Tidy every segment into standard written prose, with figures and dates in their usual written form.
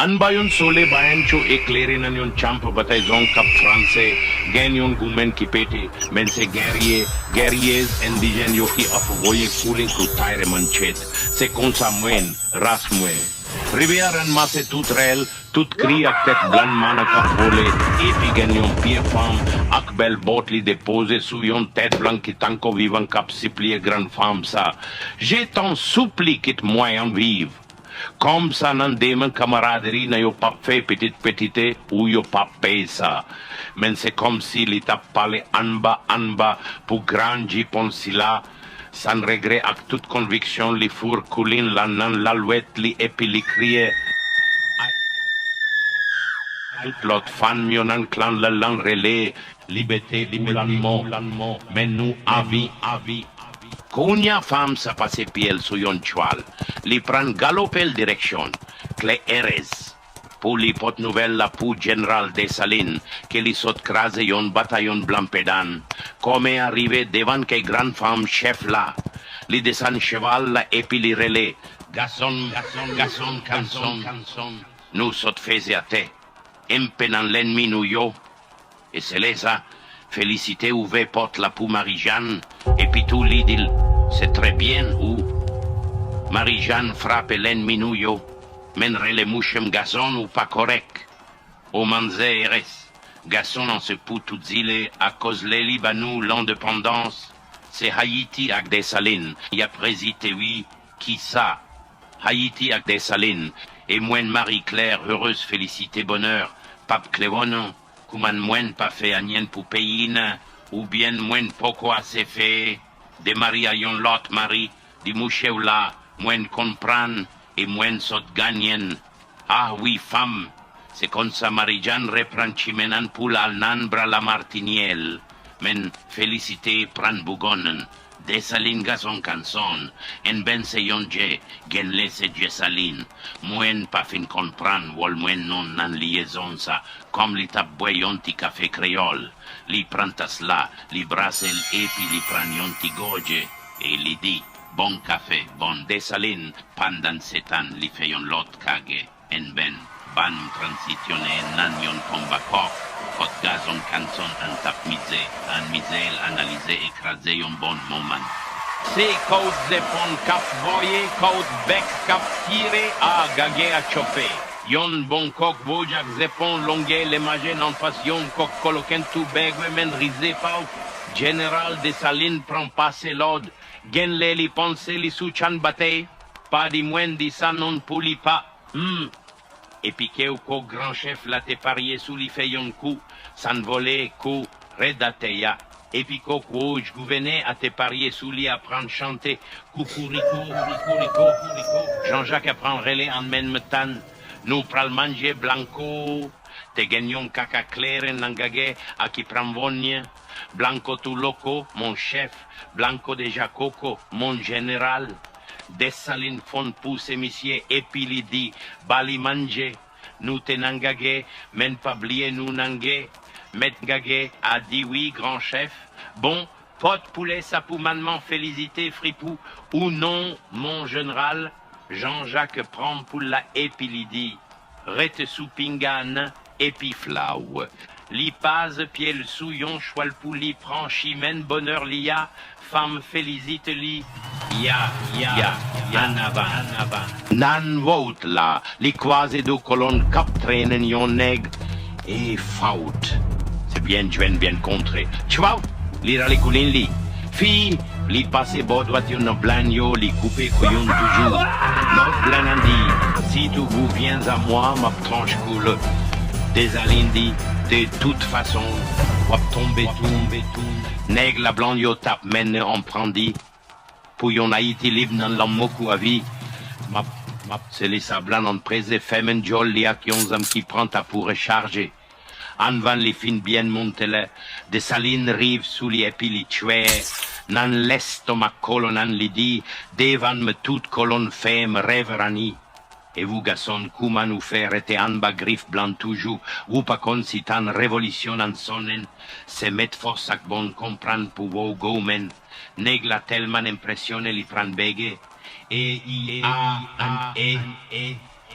Anbayon sole bayan cho éclairé nan yon champ batay zon cap français gen yon goumen ki pete men se guerriers indigènes yo ki ap voye koule ko tayre manchet se kon sa mwen ras mwen Rivière masse tout rel tout cri ak tête blanc man ak volé et puis gen yon pied femme ak bel bot li déposé sous yon tête blanc qui tanko vivant cap supplier grande femme ça j'ai t'en supplie quitte moyen vive comme ça nan demen camaraderie na yo pas fait petite ou yo pas paye ça. Mais c'est comme si l'état parlé anba pour grand jipon si là sans regret avec toute conviction li four coulin la nan l'alouette li et puis li crier l'autre fan mionan clan la lang relais liberté l'anmo mais nous avis Kounia femme sa passe piel sou yon choual, li pran galopel direction, clé Erez, pour li pot nouvelle la pou général Dessalines, que li sot krase yon bataillon blanc pédan, comme arrivé devant que grande femme chef là, li descend cheval la et puis li relais, gasson, nous sot faisait à te, impenant l'ennemi nous yo, et c'est là ça. Félicité ouvert porte la pour Marie-Jeanne, et puis tout l'idylle, c'est très bien où Marie-Jeanne frappe l'ennemi nous yo, mènerait les mouches garçon ou pas correct. Au manzé RS, garçon en se pou tout zile à cause les Libanou l'indépendance, c'est Haïti avec des salines, y a présité oui, qui ça? Haïti avec des salines, et moine Marie-Claire, heureuse félicité bonheur, pape Clévonon. Kouman mwen pas fait anien pour payer ou bien mwen poko assez fait de mari à yon lot mari di mouche ou là mwen comprendre et mwen sot gagnen ah oui femme c'est comme ça Marie-Jeanne reprend chimenan pour la nanbra la martinielle men félicité pran bougonnen Dessalines gazon canson en ben se yon dje gen lese Dessalines mwen pa fin comprendre wol mwen non nan liaison sa comme li tap boy yon ti café créole li prantas la li brasel et puis li pran yon ti goje et li di bon café bon Dessalines pendant 7 ans li fait yon lot kage en ben ban transitionné nan yon combat kok kot gazon canson an tap misel analysé écrasé yon bon moment. C'est cause zepon cap voye, cause bec cap tiré à gagé à chopper. Yon bon kok bojak zepon longue l'imagine en passion kok coloquent tout begue men risé pau. Général Dessalines prend passer l'ordre, gen li pense li souchan bate, pas di mwen di sa non pouli pas. Et puis que grand chef la te parié sous li fait yon coup, san volé coup redateya. Et puis que rouge gouverné a te parié sous li à prendre chanter Coucourico. Jean-Jacques apprend relais en men metan, nous pral manger blanco, te gagnon caca clair en langage à qui prend vogne, blanco tout loco, mon chef, blanco de Jacoco, mon général. Dessalines font pousser monsieur et puis il dit bali manger nous te nangage men pas blier nous nangue met gage a dit oui grand chef bon pot poulet ça pour manement félicité fripou ou non mon général Jean-Jacques prend pour la et puis il dit rete sous pingane et puis flau li pase pied le souillon choual pour li prend chimène bonheur lia femme félicite li ya anava nan vote la li croise de colonne cap traînen yon nègre et faute c'est bien jouen bien contré tu vois li rale coulin li fi li passe bord droit yon blanio li coupé couillon toujours notre blanc dit si tu vous viens à moi ma tranche coule Dessalines dit de toute façon wap tomber tout nègre la blanc yo tap men en prandi pour yon Haïti libre nan l'ammoku à vie map c'est les sablans en prese femen jol li ak yon zam qui prend ta pour recharger an van li fin bien montele Dessalines rive sous li epi li tue nan l'estomac colonan li di devan me toute colonne femme reverani et vous garçon kouman ou faire était en bas griffe blanc toujours ou pas kon si tan révolution en sonnen se met force ak bon comprendre pour vos gomen nèg la tellement impressionné li pran bege et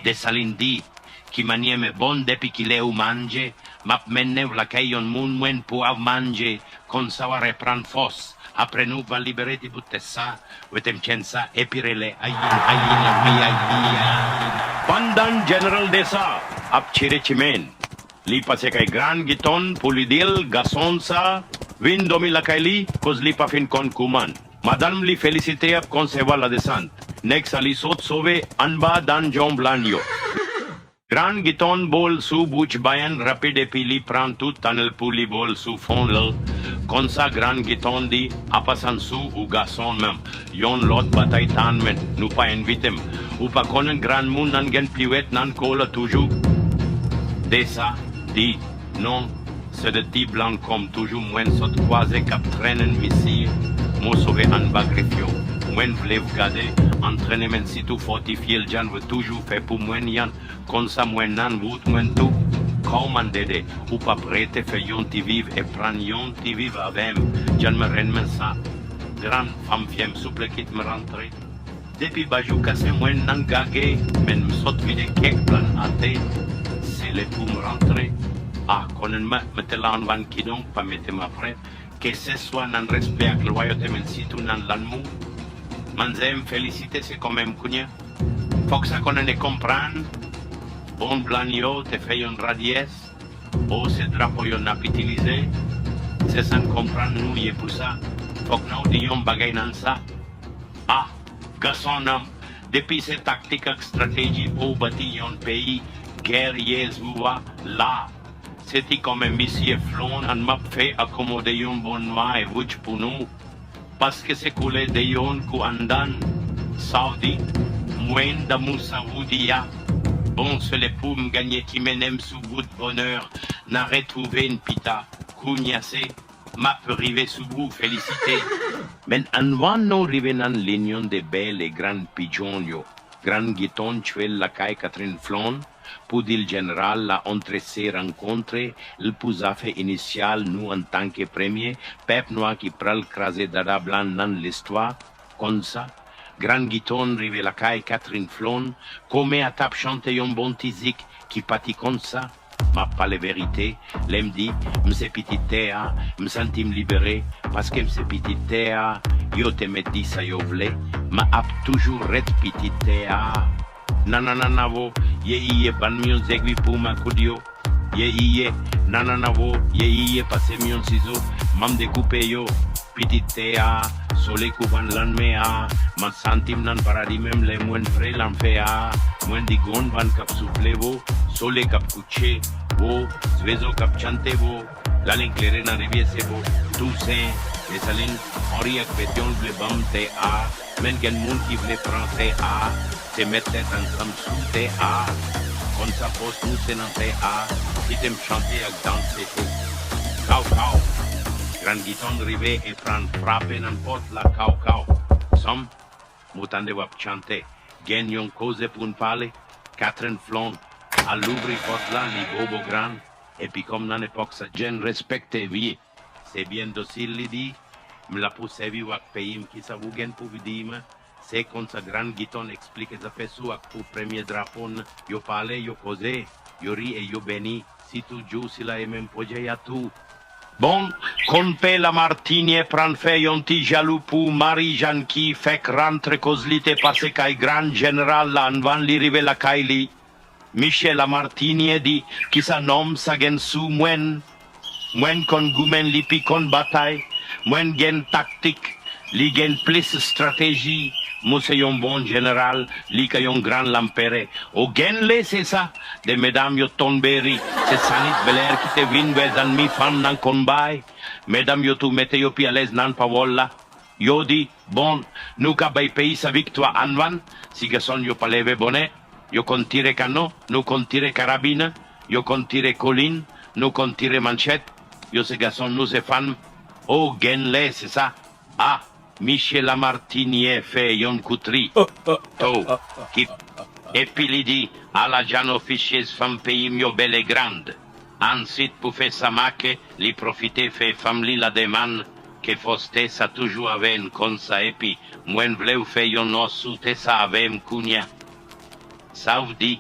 Dessalines dit qui manieme bon depuis qu'il est ou mange, m'a mené la caillon moun pour manger, qu'on saura reprendre force. Après nous, va libérer des bouts de ça, ou ça, et puis les Pandan General Desa, ap chire chimen. Li pase kay gran giton, pulidil, gasonsa, vin domi la kaili, cos li pa fin kon kuman. Madame li félicité ap conserva la descente. Next ali sot sauve anba dan John Blanio. Gran giton bol su buch bayan rapide pili pran tout tanel puli bol su fond lel. Konsa gran giton di apasan su ou gason mem. Yon lot batay tan men, nou pa invitem. Ou pa konen gran moun nan gen piwet nan kola toujou. Desa di non, se de ti blanc comme toujours mwen sot croise kap trenen misi. Mo sauve an bagrifio. Mwen vlev gade, entraînement si tout fortifié le jan veut toujours fait pour mwen yan, kon sa mwen nan wout mwen tout, comment dede, ou pas prêter fait yon ti vive et pran yon ti vive avem, jan me renmen ça, grande femme fiem souple kit me rentre, depuis bajou kase mwen nan gage, men m'sot vide kek plan ate, c'est le pour me rentrer, ah, konen me te lan van kidon, pas mette ma frère, que ce soit nan respect ak loyauté men si tout nan lan mou, Manzem félicité c'est quand même kounya. Faut que ça qu'on ne comprenne. Bon blanio te fait une radiesse. Oh ce drapeau yon a utilisé. C'est sans comprendre nous y est pour ça. Faut que nous disions bagay nan ça. Ah, garçon nam. Depuis cette tactique et stratégie au bâti yon pays, guerre yezouva là. C'était comme un monsieur flon en m'a fait accommoder yon bon noir et vouch pour nous. Parce que c'est coulé de yon ku andan, saudi, mwen da moussa woudia. Bon, c'est les pour me gagner qui m'enem sous bout de bonheur, n'a retrouvé une pita, kouniassé, m'a rivé sous bout, félicité. Men anwan no rive nan lignon de belle et grande pigeon yo, grand guiton chuel la caille Catherine Flon, pour dire le général la entre ces rencontres, le pousafe initial nous en tant que premier, pep noir qui pral crasé dada blanc dans l'histoire, comme ça, grand guiton rive la caille Catherine Flon, comme à tap chanter yon bon tizik qui pati comme ça, m'a pas les vérités, l'aime dit, m'se petit théa, m'sentim libéré, parce que m'se petit théa, yo te met dit ça yo vle, m'a ap toujours ret petit théa. Nananavo, ye ban mion zegwi pour ma kudio. Ye nananavo, ye passe mion ciseau, mam découpé yo, petit théa, soleil couvan lan mea, ma santim nan paradis même les moins frais l'en fait a, moins digon van cap souffle vo, soleil cap couché, vo, svezo cap chante vo, la l'éclairé nan rivière c'est vo, Toussaint, les salines, Henri ak pétion vle bam te a, men gen moun qui vle prendre a, te mettre ensemble sous te a, kon sa poste nous c'est nan te a, qui t'aime chanter ak danser tout. Cao cao, grand guiton rivé et prendre frappe n'importe la cao cao. Som, moutande wap chanter, gen yon cause pour parler, Catherine Flon, à l'ouvrir porte là, ni bobo grand, et puis comme dans l'époque ça gen respecte vie, c'est bien docile li dit, me la pour servir wak pays qui ça vous gen pour vous dire, c'est comme ça grand guiton explique ça fait sous ak pour premier drapeau, yo parle, yo cause, yo ri et yo béni, si tout joue si la et même projet y a tout. Bon, qu'on paie la Martinier prend fait yon ti jaloux pour Marie-Jeanne qui fait que rentre cause li te passe kay grand général la van li rive la kay li. Michel la Martinier dit qui sa nom sa gen sou mwen kon goumen li pi kon bataille, mwen gen tactique, li gen plus stratégie, moi c'est yon bon général, li ka yon grand lampere. O gen le c'est ça, de mesdames yo tonberi, c'est Sanit Belair qui te vin vers an mi femme nan konbay, mesdames yo tout mette yo pi à l'aise nan pavola. Yo di, bon, nous ka bay pays sa victoire anvan, si que son yo pa leve bonnet, yo kon tire cano, nous kon tire carabine, yo kon tire colline, nous kon tire manchette, yo se garçon nous se fan, oh gen le c'est ça, ah, Michel Lamartinier fait yon coutri, qui, et puis il dit, à la Jeanne officieuse femme pays mio belle et grande. Ensuite, pour faire sa maque, li profiter fait femme li la demande, que foste sa toujours avait une comme ça, et puis, mwen vle ou fait yon os soute sa avait m'kounia. Ça vous dit,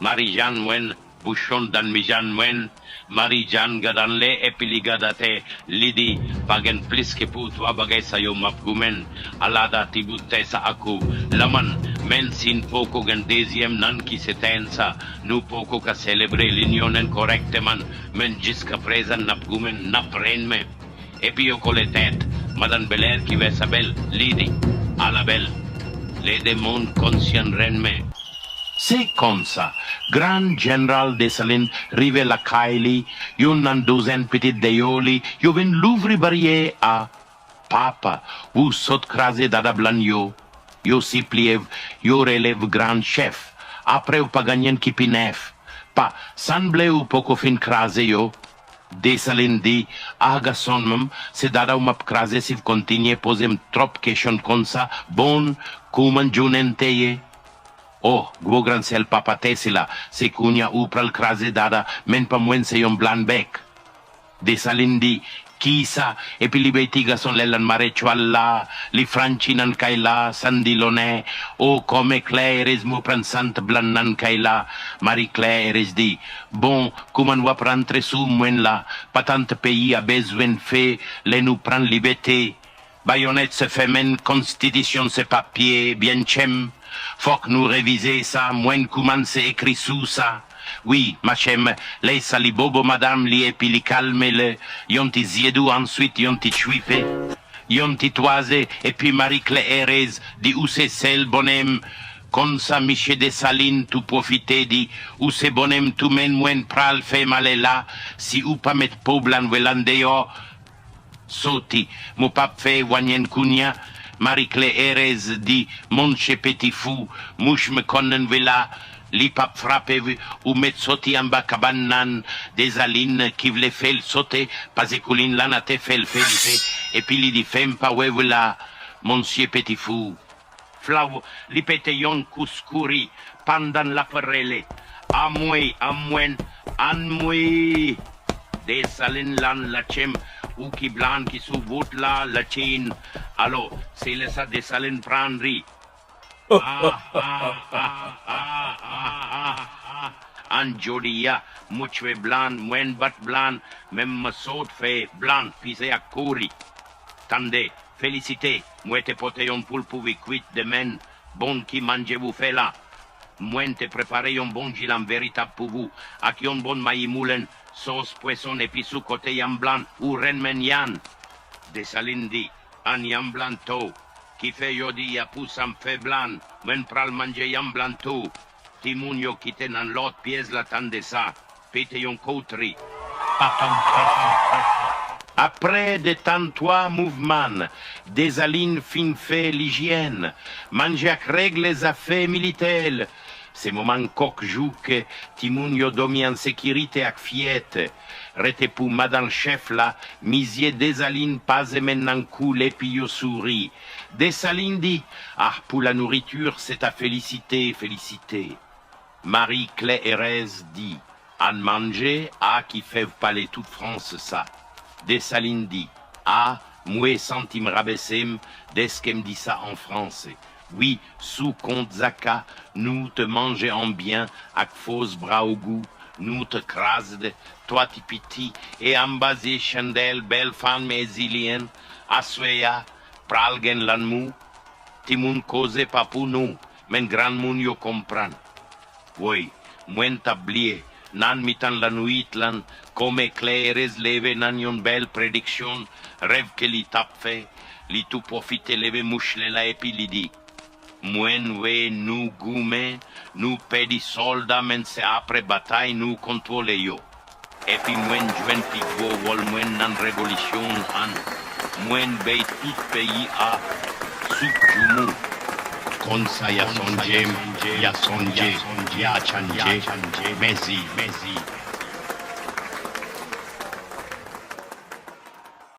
Marie-Jeanne Mwen, bouchon dan Mijan Mwen, Marie-Jeanne gadanle epiligadate lidi pagen plis ke po tua bagay sayo mapgumen alada tibute sa ako laman men sin poco gan deuxième nan ki setensa nu poco ka celebre l'unionen correcte man men jiska presan napgumen naprenme epi yo coletet Madame Belair qui va s'appelle lidi à la belle les démons conscient renme. C'est comme ça. Grand General Dessalines rive la Kaili, yon nan douzaine petite deyoli, yo ven l'ouvri barrière à Papa, ou saute crasé d'adablan yo si pliev, yo relève grand chef, après ou pas gagnen qui pinef, pas, semble ou poco fin crasé yo, Dessalines dit, aga son même, c'est dada ou map crasé si continue posem trop question comme ça, bon, kuman junenteye. Oh, gwo gran sel papa tesila, se kunya ou pral crase dada, men pa mwen se yon blan bek. Dessalines di, kisa, epi li betiga son lelan marechual la, li francinan kay la, sandilone, o come Claires mo pran sant blan nan kay la, Marie Claires di, bon, kuman wap rentre sou mwen la, patant peyi a bezwen fe, le nou pran libete, bayonnette se femen, constitution se papier, bien chem, faut que nous réviser ça, moins comment c'est écrit sous ça. Oui, ma chème, les salibobo madame li epi li calme le, yon ti ziedou ensuite yon ti chuife, yon ti toise, et puis Marie-Claire di ou c'est celle bonhomme, comme ça Michel Dessalines tout profiter di, ou c'est bonhomme tout men moins pral fait mal là, si ou pas met poblan velandeo, soti, mo pap fait wanyen kunya, Marie-Claire dit, mon che petit fou, mouche me konnen vela, li pap frappe ou met soti en bas cabanan, Dessalines qui voulait faire sauter, pas écoulin lan a te fait le fait, et puis li dit, femme pas ouais vela, monsieur petit fou. Flau, li pete yon kouskouri, pandan la perele, à mouen, an moui. Dessalines lan la chem, ou qui blanc qui sous voûte là, la chaîne. Alors, c'est laissa Dessalines prendre. Anjodia, muchwe blanc, mwen bat blanc, même me saute fait blanc, pisé à couri. Tandé, félicité, moi te pote yon poule pour cuite de men, bon qui mange vous fait là. Moi te préparé yon bon gilam véritable pour vous, ak yon bon maïmoulen, sauce poisson et puis sous côté yam blanc ou renmen yan. Dessalines dit, an yam blanc to, qui fait yodi ya pousse am fait blanc, men pral manger yam blanc to. Timoun yo kite nan l'autre pièce la tande ça, pete yon coterie. Après de 33 mouvements, Dessalines fin fait l'hygiène, mangeak règle les affaires militaires. Ces moments coq joue que Timoun yo domi en sécurité ak fiette. Rete pou madame chef là, misier Dessalines pas maintenant coule et puis yo sourit. Dessalines dit, ah pour la nourriture c'est à féliciter, féliciter. Marie-Claire dit, an manger, ah qui fait parler toute France ça. Dessalines dit, ah, moi centime rabaissem, d'esqu'em dit ça en français. Oui, sous compte Zaka, nous te manger en bien, ak fausse bras au goût, nous te crasde, toi ti piti, et ambasé chandelle, belle femme exilienne, asweya, pralgen lan mou, ti moun cause pas pour nous, men grand moun yo comprend. Oui, mwen tablier, nan mitan la nuit lan, comme Claires leve nan yon belle prédiction, rêve que li tap fait, li tout profite leve mouchle la et puis li dit, mwen we nous goumen, nous pedi soldat men se après bataille nous contrôle yo. Et puis mwen jwen pigwo wol mwen nan révolution an, mwen bay tout pays a souk jumu. Konsa ya sonje, ya chanje, mezi.